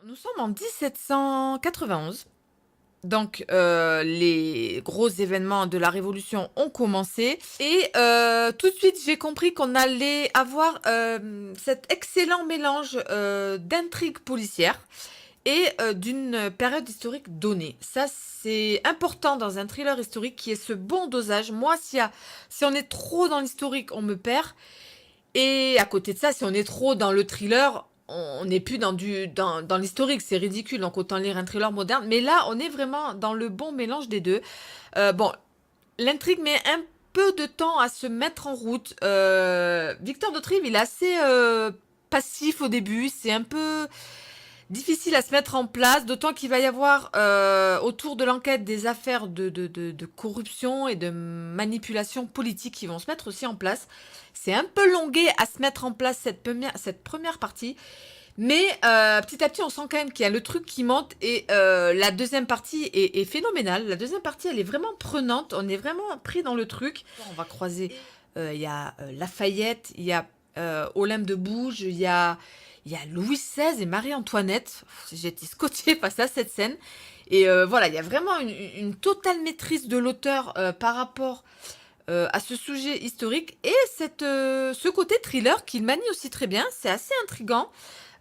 Nous sommes en 1791. Donc, les gros événements de la Révolution ont commencé et tout de suite, j'ai compris qu'on allait avoir, cet excellent mélange, d'intrigues policières et d'une période historique donnée. Ça, c'est important dans un thriller historique qui est ce bon dosage. Moi, si on est trop dans l'historique, on me perd et à côté de ça, si on est trop dans le thriller, on n'est plus dans l'historique, c'est ridicule, donc autant lire un thriller moderne. Mais là, on est vraiment dans le bon mélange des deux. Bon, l'intrigue met un peu de temps à se mettre en route. Victor Dautrive, il est assez passif au début, c'est un peu difficile à se mettre en place, d'autant qu'il va y avoir autour de l'enquête des affaires de corruption et de manipulation politique qui vont se mettre aussi en place. C'est un peu longué à se mettre en place cette première partie, mais petit à petit on sent quand même qu'il y a le truc qui monte et la deuxième partie est phénoménale. La deuxième partie elle est vraiment prenante, on est vraiment pris dans le truc. On va croiser, il y a Lafayette, il y a Olympe de Gouges, il y a Louis XVI et Marie-Antoinette. J'étais scotchée face à cette scène. Et voilà, il y a vraiment une totale maîtrise de l'auteur par rapport à ce sujet historique. Et ce côté thriller qu'il manie aussi très bien. C'est assez intriguant.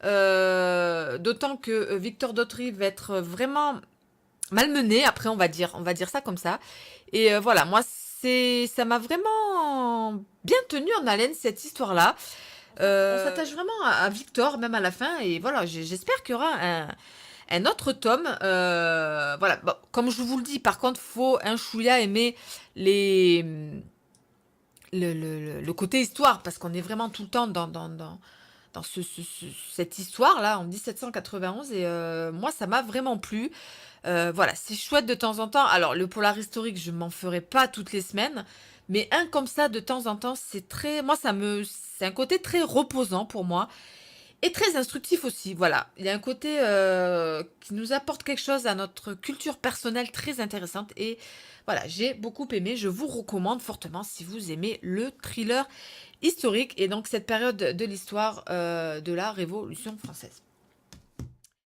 D'autant que Victor Dautry va être vraiment malmené. Après, on va dire ça comme ça. Et voilà, moi, ça m'a vraiment bien tenu en haleine cette histoire-là. On s'attache vraiment à Victor, même à la fin, et voilà, j'espère qu'il y aura un autre tome. Voilà, bon, comme je vous le dis, par contre, faut un chouïa aimer les, le côté histoire, parce qu'on est vraiment tout le temps dans cette histoire-là, en 1791, et moi, ça m'a vraiment plu. Voilà, c'est chouette de temps en temps. Alors, le polar historique, je m'en ferai pas toutes les semaines, mais un comme ça, de temps en temps, c'est très... Moi, c'est un côté très reposant pour moi, et très instructif aussi, voilà. Il y a un côté qui nous apporte quelque chose à notre culture personnelle très intéressante, et voilà, j'ai beaucoup aimé. Je vous recommande fortement si vous aimez le thriller historique, et donc cette période de l'histoire de la Révolution française.